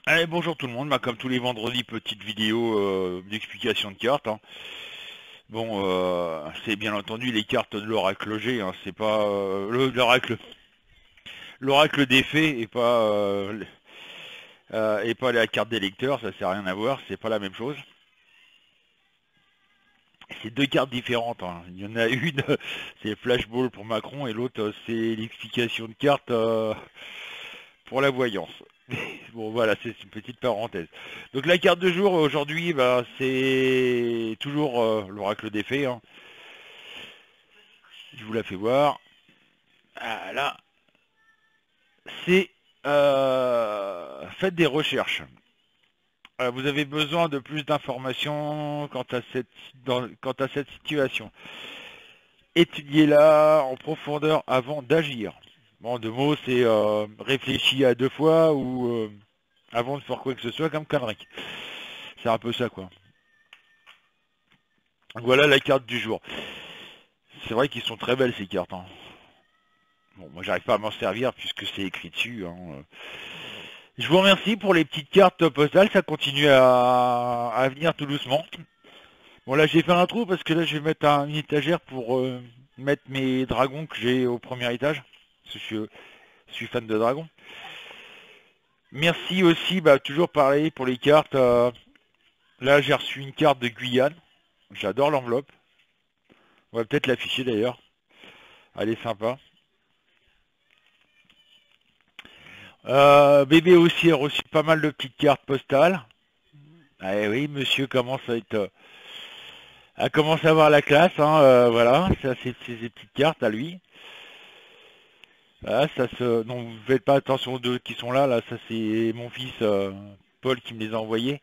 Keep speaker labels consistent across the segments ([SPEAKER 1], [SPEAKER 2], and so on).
[SPEAKER 1] Allez, bonjour tout le monde, comme tous les vendredis, petite vidéo d'explication de cartes, hein. Bon, c'est bien entendu les cartes de l'oracle G, hein, c'est pas l'oracle des fées et pas la carte des lecteurs, ça sert à rien à voir, c'est pas la même chose. C'est deux cartes différentes, hein. Il y en a une, c'est Flashball pour Macron et l'autre, c'est l'explication de cartes pour la voyance. Bon voilà, c'est une petite parenthèse. Donc la carte de jour aujourd'hui, c'est toujours l'oracle des fées, hein. Je vous la fais voir. Voilà. C'est faites des recherches. Vous avez besoin de plus d'informations quant à cette situation. Étudiez-la en profondeur avant d'agir. Bon, de mots, c'est réfléchis à deux fois ou avant de faire quoi que ce soit comme connerie. C'est un peu ça, quoi. Voilà la carte du jour. C'est vrai qu'ils sont très belles ces cartes, hein. Bon, moi j'arrive pas à m'en servir puisque c'est écrit dessus, hein. Je vous remercie pour les petites cartes postales, ça continue à venir tout doucement. Bon là j'ai fait un trou parce que là je vais mettre une étagère pour mettre mes dragons que j'ai au premier étage. Parce que je suis fan de dragons. Merci aussi, toujours pareil pour les cartes. Là j'ai reçu une carte de Guyane. J'adore l'enveloppe. On va peut-être l'afficher d'ailleurs. Elle est sympa. Bébé aussi a reçu pas mal de petites cartes postales. Eh oui, monsieur commence à être, a commencé à avoir la classe, hein, voilà, ça c'est ses petites cartes à lui. Voilà, ça se, non, vous faites pas attention aux deux qui sont là, là, ça c'est mon fils Paul qui me les a envoyés.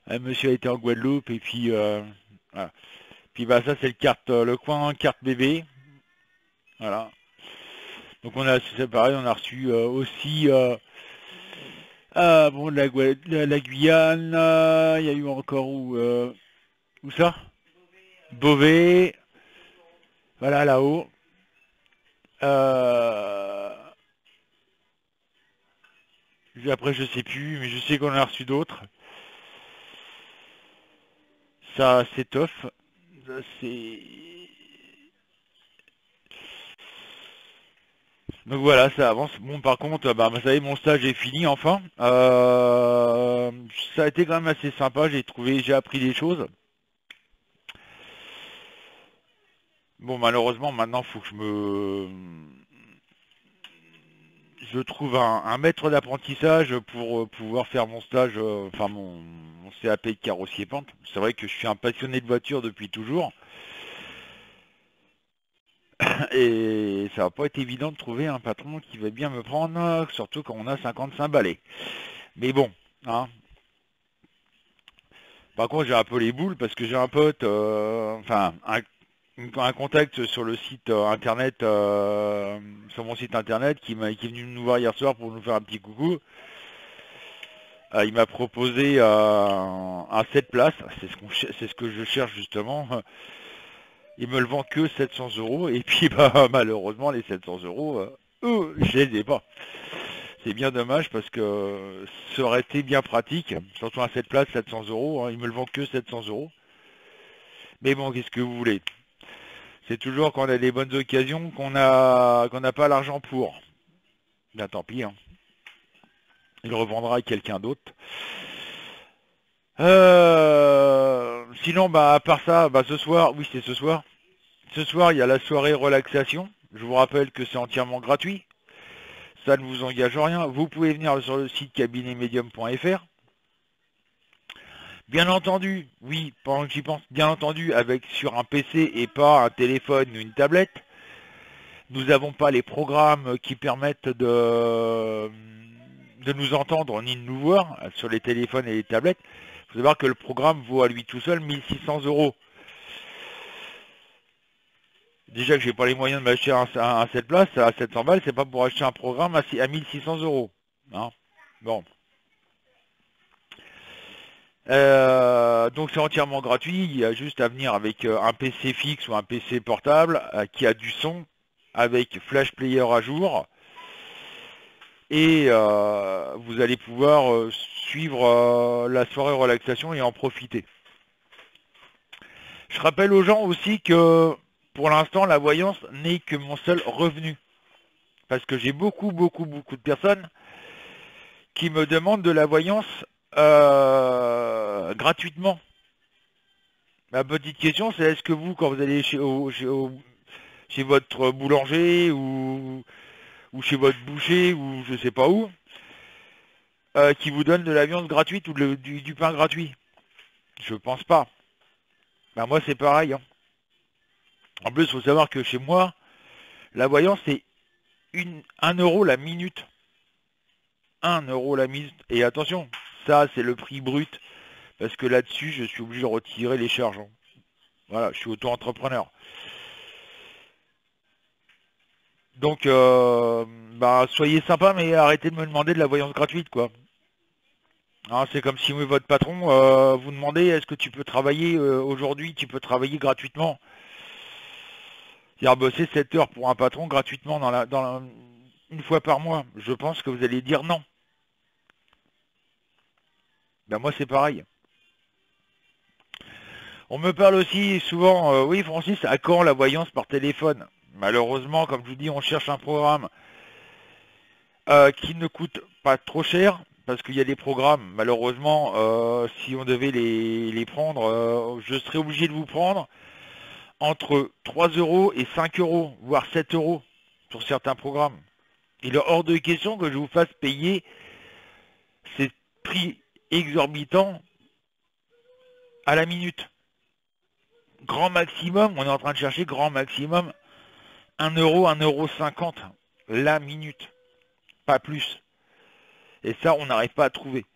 [SPEAKER 1] Monsieur a été en Guadeloupe et puis, voilà. Puis ça c'est le coin carte bébé, voilà. Donc c'est pareil, on a reçu aussi bon, la Guyane, il y a eu encore où ça? Beauvais, voilà là-haut. Euh, Après je sais plus, mais je sais qu'on en a reçu d'autres. Ça s'étoffe. Ça, c'est... Donc voilà, ça avance. Bon, par contre, vous savez, mon stage est fini enfin. Ça a été quand même assez sympa. J'ai appris des choses. Bon, malheureusement, maintenant, faut que je trouve un maître d'apprentissage pour pouvoir faire mon stage, enfin mon CAP de carrossier pente. C'est vrai que je suis un passionné de voiture depuis toujours. Et ça va pas être évident de trouver un patron qui va bien me prendre, surtout quand on a 55 balais. Mais bon, hein. Par contre, j'ai un peu les boules parce que j'ai un pote, enfin, un contact sur le site internet, sur mon site internet, qui est venu nous voir hier soir pour nous faire un petit coucou. Il m'a proposé un 7 places, c'est ce que je cherche justement. Il me le vend que 700 euros et puis malheureusement les 700 euros, je les ai pas. C'est bien dommage parce que ça aurait été bien pratique, surtout un 7 places 700 euros, hein, il me le vend que 700 euros. Mais bon, qu'est-ce que vous voulez? C'est toujours quand on a des bonnes occasions qu'on n'a pas l'argent pour. Bien tant pis, hein. Il revendra à quelqu'un d'autre. Sinon, à part ça, ce soir, oui c'est ce soir. Ce soir, il y a la soirée relaxation. Je vous rappelle que c'est entièrement gratuit. Ça ne vous engage en rien. Vous pouvez venir sur le site cabinetmedium.fr. Bien entendu, oui, pendant que j'y pense, bien entendu, sur un PC et pas un téléphone ou une tablette. Nous n'avons pas les programmes qui permettent de nous entendre ni de nous voir sur les téléphones et les tablettes. Il faut savoir que le programme vaut à lui tout seul 1600 euros. Déjà que j'ai pas les moyens de m'acheter un 7 places à 700 balles, c'est pas pour acheter un programme à 1600 euros. Hein, bon. Donc c'est entièrement gratuit, il y a juste à venir avec un PC fixe ou un PC portable qui a du son, avec Flash Player à jour, et vous allez pouvoir suivre la soirée relaxation et en profiter. Je rappelle aux gens aussi que pour l'instant la voyance n'est que mon seul revenu, parce que j'ai beaucoup de personnes qui me demandent de la voyance gratuitement. Ma petite question, c'est est-ce que vous, quand vous allez chez votre boulanger ou chez votre boucher ou je sais pas où, qui vous donne de la viande gratuite ou du pain gratuit? Je pense pas. Ben moi c'est pareil, hein. En plus, il faut savoir que chez moi, la voyance c'est 1 euro la minute. 1 euro la minute. Et attention, ça c'est le prix brut. Parce que là-dessus, je suis obligé de retirer les charges, hein. Voilà, je suis auto-entrepreneur. Donc, bah, soyez sympa, mais arrêtez de me demander de la voyance gratuite, quoi. Hein, c'est comme si votre patron vous demandait est-ce que tu peux travailler aujourd'hui, tu peux travailler gratuitement. C'est-à-dire bosser 7 heures pour un patron gratuitement une fois par mois. Je pense que vous allez dire non. Ben moi c'est pareil. On me parle aussi souvent, oui Francis, à quand la voyance par téléphone? Malheureusement, comme je vous dis, on cherche un programme qui ne coûte pas trop cher, parce qu'il y a des programmes, malheureusement, si on devait les prendre, je serais obligé de vous prendre entre 3 euros et 5 euros, voire 7 euros pour certains programmes. Il est hors de question que je vous fasse payer ces prix exorbitants à la minute. Grand maximum, on est en train de chercher grand maximum 1 euro, 1,50 € la minute, pas plus. Et ça, on n'arrive pas à trouver.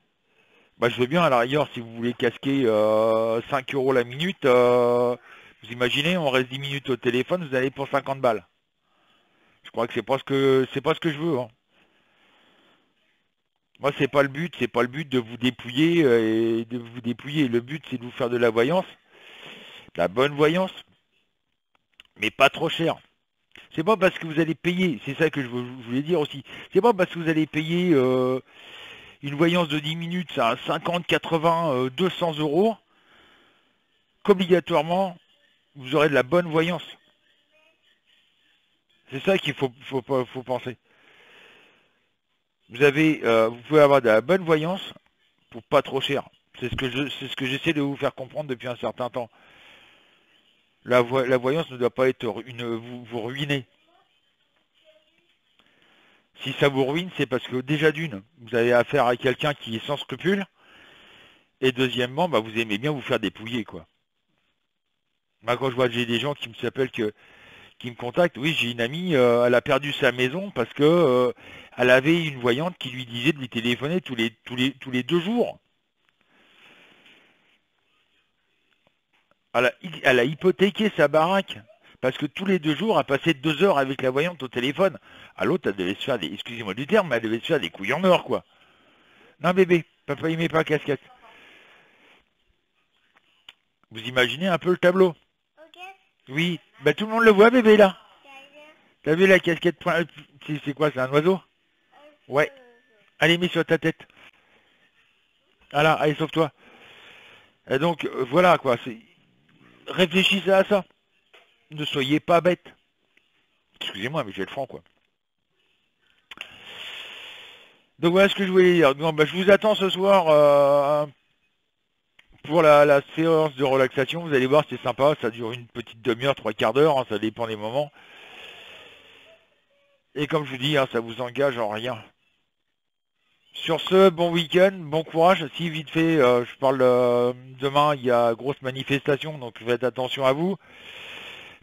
[SPEAKER 1] Bah, je veux bien, à la rigueur, si vous voulez casquer 5 euros la minute, vous imaginez, on reste 10 minutes au téléphone, vous allez pour 50 balles. Je crois que c'est pas ce que je veux, hein. Moi, c'est pas le but de vous dépouiller et de vous dépouiller. Le but, c'est de vous faire de la voyance, de la bonne voyance, mais pas trop cher. C'est pas parce que vous allez payer, c'est ça que je voulais dire aussi. C'est pas parce que vous allez payer une voyance de 10 minutes à 50, 80, 200 euros qu'obligatoirement vous aurez de la bonne voyance. C'est ça qu'il faut penser. Vous pouvez avoir de la bonne voyance pour pas trop cher. C'est ce que j'essaie de vous faire comprendre depuis un certain temps. La voyance ne doit pas être vous ruiner. Si ça vous ruine, c'est parce que déjà d'une, vous avez affaire à quelqu'un qui est sans scrupules, et deuxièmement, bah, vous aimez bien vous faire dépouiller, quoi. Moi, quand je vois j'ai des gens qui me contactent, oui, j'ai une amie, elle a perdu sa maison parce que elle avait une voyante qui lui disait de lui téléphoner tous les 2 jours. Elle a hypothéqué sa baraque parce que tous les 2 jours, elle passait 2 heures avec la voyante au téléphone. À l'autre, elle devait se faire excusez-moi du terme, mais elle devait se faire des couilles en or, quoi. Non, bébé, papa, il met pas la casquette. Vous imaginez un peu le tableau? Oui, bah tout le monde le voit, bébé, là. T'as vu la casquette c'est quoi, c'est un oiseau? Ouais. Allez, mets sur ta tête. Voilà, allez, sauve-toi. Et donc, voilà, quoi. Réfléchissez à ça. Ne soyez pas bêtes. Excusez-moi, mais je vais être franc, quoi. Donc voilà ce que je voulais dire. Bon, bah, je vous attends ce soir pour la séance de relaxation. Vous allez voir, c'est sympa. Ça dure une petite demi-heure, 3/4 d'heure. Hein, ça dépend des moments. Et comme je vous dis, hein, ça vous engage en rien. Sur ce, bon week-end, bon courage. Si vite fait, je parle demain, il y a grosse manifestation, donc faites attention à vous.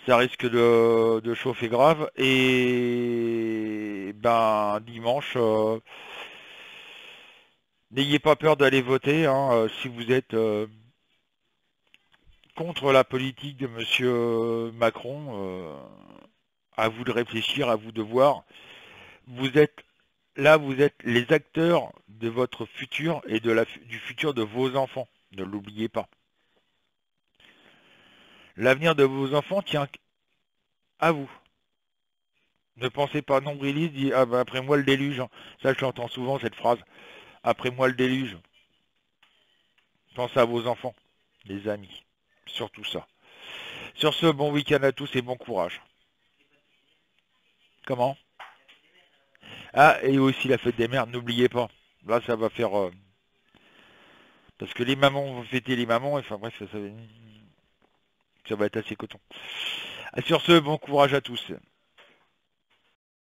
[SPEAKER 1] Ça risque de chauffer grave. Et ben dimanche, n'ayez pas peur d'aller voter, hein, si vous êtes contre la politique de Monsieur Macron. À vous de réfléchir, à vous de voir. Vous êtes les acteurs de votre futur et du futur de vos enfants. Ne l'oubliez pas. L'avenir de vos enfants tient à vous. Ne pensez pas nombriliste, dit ah, bah, après moi le déluge. Hein. Ça, je l'entends souvent cette phrase. Après moi le déluge. Pensez à vos enfants, les amis. Surtout ça. Sur ce, bon week-end à tous et bon courage. Comment? Ah, et aussi la fête des mères, n'oubliez pas. Là, ça va faire... parce que les mamans vont fêter les mamans, enfin bref, ça va être assez coton. Ah, sur ce, bon courage à tous.